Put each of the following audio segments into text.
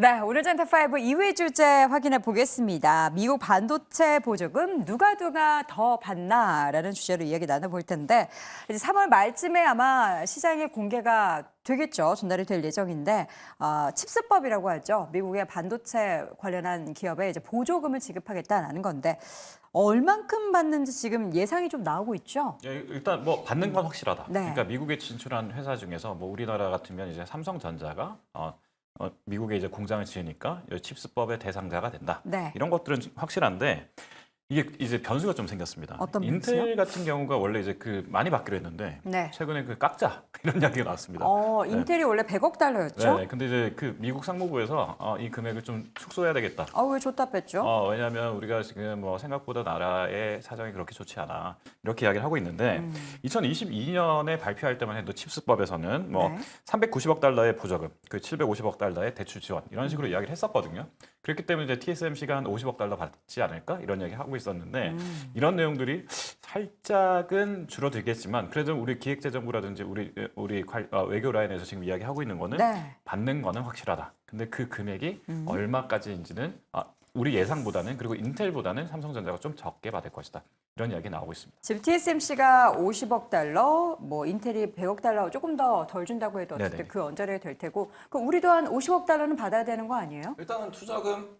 네, 오늘 젠타5 2회 주제 확인해 보겠습니다. 미국 반도체 보조금 누가 더 받나라는 주제로 이야기 나눠볼 텐데 이제 3월 말쯤에 아마 시장에 공개가 되겠죠. 전달이 될 예정인데 칩스법이라고 하죠. 미국의 반도체 관련한 기업에 이제 보조금을 지급하겠다는 건데 얼만큼 받는지 지금 예상이 좀 나오고 있죠. 예, 일단 뭐 받는 건 확실하다. 네. 그러니까 미국에 진출한 회사 중에서 뭐 우리나라 같으면 이제 삼성전자가 미국에 이제 공장을 지으니까 이 칩스법의 대상자가 된다. 네. 이런 것들은 확실한데 이게 이제 변수가 좀 생겼습니다. 어떤 인텔 변수요? 같은 경우가 원래 이제 많이 받기로 했는데 네. 최근에 깎자 이런 이야기가 나왔습니다. 인텔이 원래 100억 달러였죠? 네, 근데 이제 미국 상무부에서 이 금액을 좀 축소해야 되겠다. 왜 줬다 뺐죠? 왜냐하면 우리가 지금 뭐 생각보다 나라의 사정이 그렇게 좋지 않아 이렇게 이야기를 하고 있는데 2022년에 발표할 때만 해도 칩스법에서는 뭐 네. 390억 달러의 보조금, 750억 달러의 대출 지원 이런 식으로 이야기를 했었거든요. 그렇기 때문에 이제 TSMC가 한 50억 달러 받지 않을까 이런 이야기 하고 있었는데 이런 내용들이 살짝은 줄어들겠지만 그래도 우리 기획재정부라든지 우리 외교 라인에서 지금 이야기하고 있는 거는 네. 받는 거는 확실하다. 근데 그 금액이 얼마까지인지는 우리 예상보다는 그리고 인텔보다는 삼성전자가 좀 적게 받을 것이다. 이런 이야기 나오고 있습니다. 지금 TSMC가 50억 달러, 뭐 인텔이 100억 달러 조금 더 덜 준다고 해도 어쨌든 네네. 그 언저리가 될 테고 그럼 우리도 한 50억 달러는 받아야 되는 거 아니에요? 일단은 투자금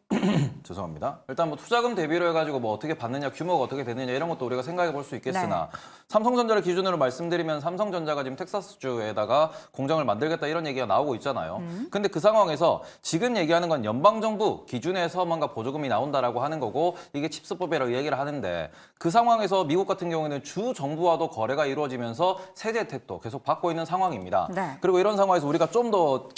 죄송합니다. 일단 뭐 투자금 대비로 해가지고 뭐 어떻게 받느냐, 규모가 어떻게 되느냐 이런 것도 우리가 생각해 볼 수 있겠으나 삼성전자를 기준으로 말씀드리면 삼성전자가 지금 텍사스주에다가 공장을 만들겠다 이런 얘기가 나오고 있잖아요. 근데 그 상황에서 지금 얘기하는 건 연방정부 기준에서 뭔가 보조금이 나온다라고 하는 거고 이게 칩스법이라고 얘기를 하는데 그 상황에서 미국 같은 경우에는 주 정부와도 거래가 이루어지면서 세제 혜택도 계속 받고 있는 상황입니다. 네. 그리고 이런 상황에서 우리가 좀 더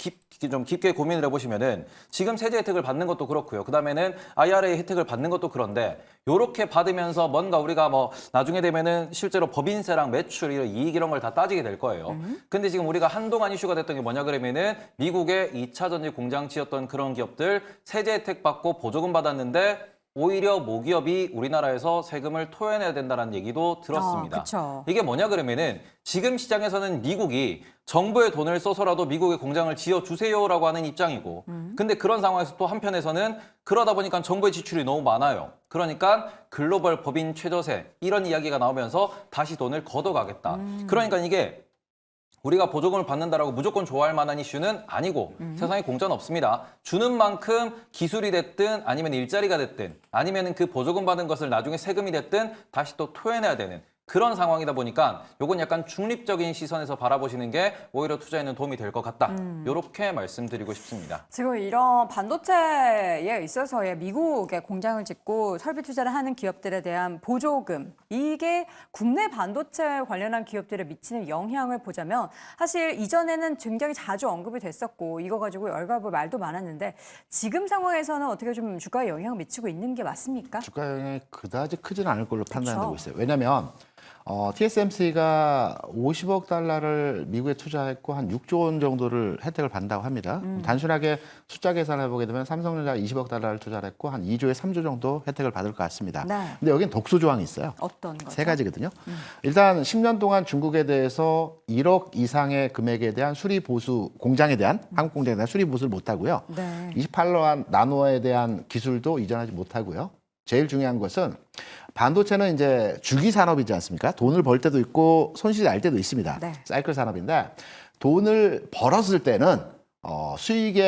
깊게 고민을 해보시면은 지금 세제 혜택을 받는 것도 그렇고요. 그 다음에는 IRA 혜택을 받는 것도 그런데 요렇게 받으면서 뭔가 우리가 뭐 나중에 되면은 실제로 법인세랑 매출, 이익 이런 걸 다 따지게 될 거예요. 근데 지금 우리가 한동안 이슈가 됐던 게 뭐냐 그러면은 미국의 2차 전지 공장 지었던 그런 기업들 세제 혜택 받고 보조금 받았는데 오히려 모기업이 우리나라에서 세금을 토해내야 된다는 얘기도 들었습니다. 그쵸. 이게 뭐냐 그러면은 지금 시장에서는 미국이 정부의 돈을 써서라도 미국의 공장을 지어주세요라고 하는 입장이고 근데 그런 상황에서 또 한편에서는 그러다 보니까 정부의 지출이 너무 많아요. 그러니까 글로벌 법인 최저세 이런 이야기가 나오면서 다시 돈을 걷어가겠다. 그러니까 이게 우리가 보조금을 받는다라고 무조건 좋아할 만한 이슈는 아니고 세상에 공짜는 없습니다. 주는 만큼 기술이 됐든 아니면 일자리가 됐든 아니면 그 보조금 받은 것을 나중에 세금이 됐든 다시 또 토해내야 되는 그런 상황이다 보니까 요건 약간 중립적인 시선에서 바라보시는 게 오히려 투자에는 도움이 될 것 같다. 요렇게 말씀드리고 싶습니다. 지금 이런 반도체에 있어서의 미국에 공장을 짓고 설비 투자를 하는 기업들에 대한 보조금 이게 국내 반도체 관련한 기업들에 미치는 영향을 보자면 사실 이전에는 굉장히 자주 언급이 됐었고 이거 가지고 열과볼 말도 많았는데 지금 상황에서는 어떻게 좀 주가에 영향을 미치고 있는 게 맞습니까? 주가 영향이 그다지 크지는 않을 걸로 판단되고 그쵸. 있어요. 왜냐하면 TSMC가 50억 달러를 미국에 투자했고 한 6조 원 정도를 혜택을 받는다고 합니다. 단순하게 숫자 계산을 해보게 되면 삼성전자가 20억 달러를 투자를 했고 한 2조에 3조 정도 혜택을 받을 것 같습니다. 네. 근데 여긴 독소 조항이 있어요. 어떤 거죠? 세 가지거든요. 일단 10년 동안 중국에 대해서 1억 이상의 금액에 대한 수리 보수 공장에 대한 한국 공장에 대한 수리 보수를 못 하고요. 네. 28로 나노에 대한 기술도 이전하지 못하고요. 제일 중요한 것은 반도체는 이제 주기 산업이지 않습니까? 돈을 벌 때도 있고 손실이 날 때도 있습니다. 네. 사이클 산업인데 돈을 벌었을 때는 수익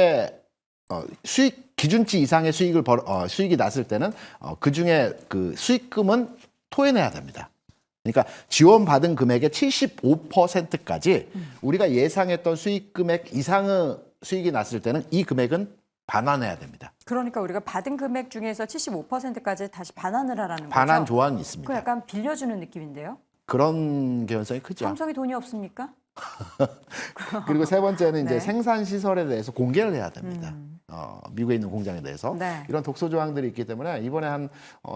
기준치 이상의 수익이 났을 때는 그 중에 그 수익금은 토해내야 됩니다. 그러니까 지원받은 금액의 75%까지 우리가 예상했던 수익 금액 이상의 수익이 났을 때는 이 금액은 반환해야 됩니다. 그러니까 우리가 받은 금액 중에서 75%까지 다시 반환을 하라는 거죠? 반환 조항이 있습니다. 그 약간 빌려주는 느낌인데요? 그런 개연성이 크죠. 삼성이 돈이 없습니까? 그리고 세 번째는 이제 네. 생산 시설에 대해서 공개를 해야 됩니다. 미국에 있는 공장에 대해서 네. 이런 독소 조항들이 있기 때문에 이번에 한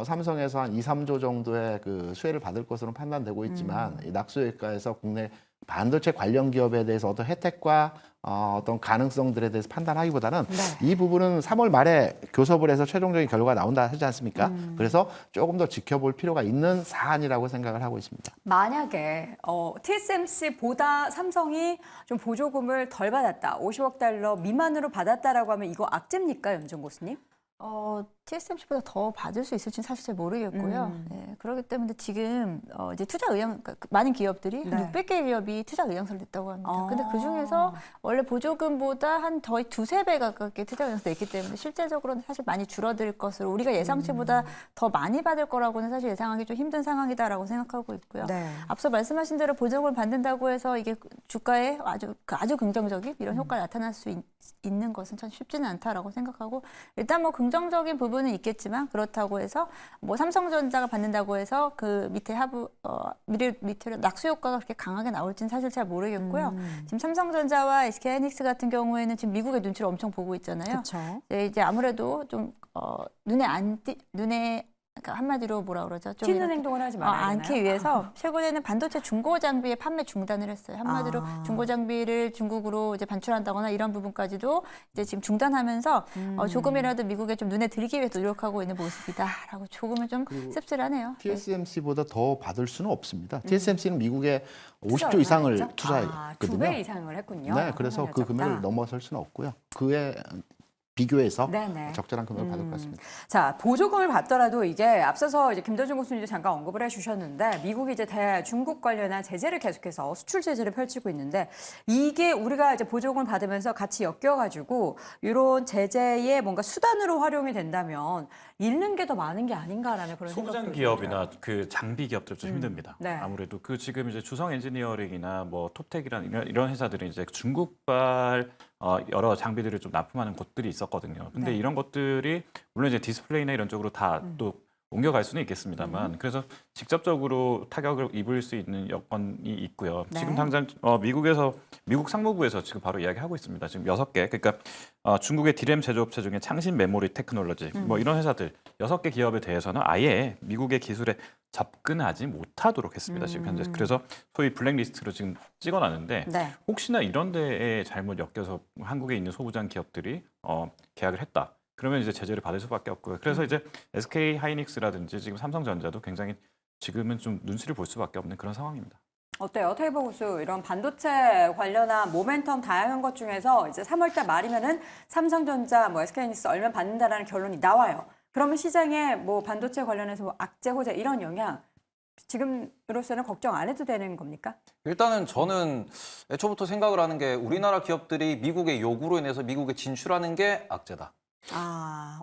삼성에서 한 2, 3조 정도의 그 수혜를 받을 것으로 판단되고 있지만 이 낙수효과에서 국내 반도체 관련 기업에 대해서 어떤 혜택과 어떤 가능성들에 대해서 판단하기보다는 이 부분은 3월 말에 교섭을 해서 최종적인 결과가 나온다 하지 않습니까? 그래서 조금 더 지켜볼 필요가 있는 사안이라고 생각을 하고 있습니다. 만약에 TSMC보다 삼성이 좀 보조금을 덜 받았다, 50억 달러 미만으로 받았다라고 하면 이거 악재입니까, 염정 교수님? TSMC보다 더 받을 수 있을지는 사실 잘 모르겠고요. 네, 그렇기 때문에 지금 이제 투자 의향, 그러니까 많은 기업들이 한 600개 기업이 투자 의향서를 냈다고 합니다. 근데 그 중에서 원래 보조금보다 한 거의 2~3배 가깝게 투자 의향서 냈기 때문에 실제적으로는 사실 많이 줄어들 것으로 우리가 예상치보다 더 많이 받을 거라고는 사실 예상하기 좀 힘든 상황이다라고 생각하고 있고요. 네. 앞서 말씀하신 대로 보조금을 받는다고 해서 이게 주가에 아주 긍정적인 이런 효과가 나타날 수 있는 것은 참 쉽지는 않다라고 생각하고 일단 뭐 긍정적인 부분은 있겠지만 그렇다고 해서 뭐 삼성전자가 받는다고 해서 그 밑에 밑으로 낙수 효과가 그렇게 강하게 나올지는 사실 잘 모르겠고요. 지금 삼성전자와 SK하이닉스 같은 경우에는 지금 미국의 눈치를 엄청 보고 있잖아요. 그렇죠. 네, 이제 아무래도 좀 눈에 그러니까 한마디로 뭐라 그러죠? 좀 튀는 이렇게 행동을 하지 말아야 되나요? 않기 위해서 최근에는 반도체 중고 장비의 판매 중단을 했어요. 한마디로 중고 장비를 중국으로 이제 반출한다거나 이런 부분까지도 이제 지금 중단하면서 조금이라도 미국에 좀 눈에 들기 위해 노력하고 있는 모습이다라고 조금은 좀 씁쓸하네요. TSMC보다 더 받을 수는 없습니다. TSMC는 미국에 투자 50조 이상을 얼마나 했죠? 투자했거든요. 2배 이상을 했군요. 네, 그래서 그 금액을 넘어설 수는 없고요. 그에 비교해서 네네. 적절한 금액을 받을 것 같습니다. 자, 보조금을 받더라도 이게 앞서서 이제 김도준 교수님도 잠깐 언급을 해주셨는데 미국이 이제 중국 관련한 제재를 계속해서 수출 제재를 펼치고 있는데 이게 우리가 이제 보조금을 받으면서 같이 엮여가지고 이런 제재의 뭔가 수단으로 활용이 된다면 잃는 게 더 많은 게 아닌가라는 그런 생각도 소부장 들어요. 기업이나 그 장비 기업들 좀 힘듭니다. 네. 아무래도 그 지금 이제 주성 엔지니어링이나 뭐 톱텍이라는 이런 회사들은 이제 중국발 여러 장비들을 좀 납품하는 곳들이 있었거든요. 근데 네. 이런 것들이 물론 이제 디스플레이나 이런 쪽으로 다 또 옮겨갈 수는 있겠습니다만 그래서 직접적으로 타격을 입을 수 있는 여건이 있고요. 네. 지금 당장 미국 상무부에서 지금 바로 이야기하고 있습니다. 지금 6개 그러니까 중국의 디램 제조업체 중에 창신 메모리 테크놀로지 뭐 이런 회사들 6개 기업에 대해서는 아예 미국의 기술에 접근하지 못하도록 했습니다. 지금 현재 그래서 소위 블랙리스트로 지금 찍어놨는데 네. 혹시나 이런 데에 잘못 엮여서 한국에 있는 소부장 기업들이 계약을 했다. 그러면 이제 제재를 받을 수밖에 없고요. 그래서 이제 SK 하이닉스라든지 지금 삼성전자도 굉장히 지금은 좀 눈치를 볼 수밖에 없는 그런 상황입니다. 어때요? 테이블 고수 이런 반도체 관련한 모멘텀 다양한 것 중에서 이제 3월달 말이면은 삼성전자, 뭐 SK하이닉스 얼마 받는다라는 결론이 나와요. 그러면 시장에 뭐 반도체 관련해서 뭐 악재, 호재 이런 영향 지금으로서는 걱정 안 해도 되는 겁니까? 일단은 저는 애초부터 생각을 하는 게 우리나라 기업들이 미국의 요구로 인해서 미국에 진출하는 게 악재다.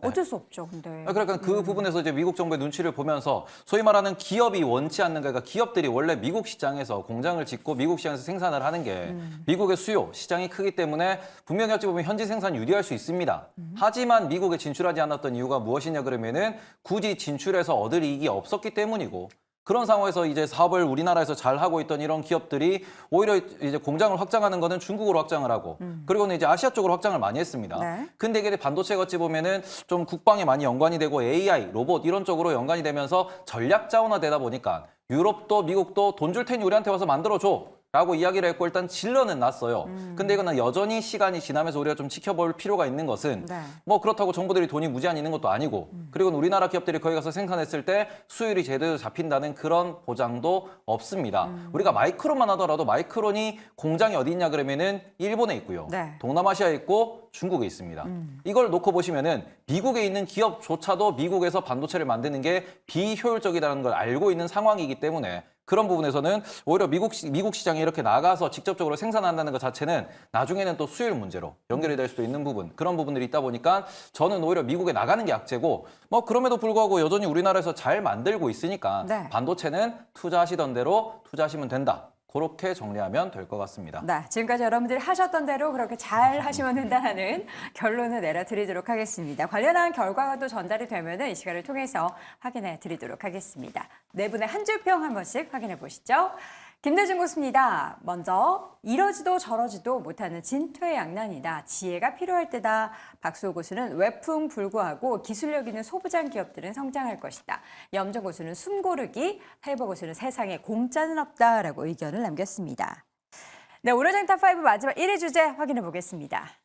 어쩔 수 없죠, 근데. 그러니까 그 부분에서 이제 미국 정부의 눈치를 보면서 소위 말하는 기업이 원치 않는 거니까 기업들이 원래 미국 시장에서 공장을 짓고 미국 시장에서 생산을 하는 게 미국의 수요 시장이 크기 때문에 분명히 어찌 보면 현지 생산 유리할 수 있습니다. 하지만 미국에 진출하지 않았던 이유가 무엇이냐 그러면은 굳이 진출해서 얻을 이익이 없었기 때문이고 그런 상황에서 이제 사업을 우리나라에서 잘 하고 있던 이런 기업들이 오히려 이제 공장을 확장하는 거는 중국으로 확장을 하고 그리고는 이제 아시아 쪽으로 확장을 많이 했습니다. 네. 근데 이게 반도체가 어찌 보면은 좀 국방에 많이 연관이 되고 AI, 로봇 이런 쪽으로 연관이 되면서 전략 자원화 되다 보니까 유럽도 미국도 돈 줄 테니 우리한테 와서 만들어줘. 라고 이야기를 했고 일단 질러는 놨어요. 근데 이거는 여전히 시간이 지나면서 우리가 좀 지켜볼 필요가 있는 것은 네. 뭐 그렇다고 정부들이 돈이 무제한 있는 것도 아니고 그리고 우리나라 기업들이 거기 가서 생산했을 때 수율이 제대로 잡힌다는 그런 보장도 없습니다. 우리가 마이크론만 하더라도 마이크론이 공장이 어디 있냐 그러면은 일본에 있고요. 네. 동남아시아에 있고 중국에 있습니다. 이걸 놓고 보시면은 미국에 있는 기업조차도 미국에서 반도체를 만드는 게 비효율적이라는 걸 알고 있는 상황이기 때문에 그런 부분에서는 오히려 미국 시장에 이렇게 나가서 직접적으로 생산한다는 것 자체는 나중에는 또 수율 문제로 연결이 될 수도 있는 부분 그런 부분들이 있다 보니까 저는 오히려 미국에 나가는 게 악재고 뭐 그럼에도 불구하고 여전히 우리나라에서 잘 만들고 있으니까 네. 반도체는 투자하시던 대로 투자하시면 된다. 그렇게 정리하면 될 것 같습니다. 네, 지금까지 여러분들이 하셨던 대로 그렇게 잘 하시면 된다는 결론을 내려드리도록 하겠습니다. 관련한 결과가 또 전달이 되면 이 시간을 통해서 확인해 드리도록 하겠습니다. 네 분의 한 줄 평 한 번씩 확인해 보시죠. 김대중 교수입니다. 먼저 이러지도 저러지도 못하는 진퇴양난이다. 지혜가 필요할 때다. 박수호 교수는 외풍불구하고 기술력 있는 소부장 기업들은 성장할 것이다. 염정 교수는 숨 고르기, 탈보 교수는 세상에 공짜는 없다라고 의견을 남겼습니다. 네, 오늘 장탑5 마지막 1위 주제 확인해 보겠습니다.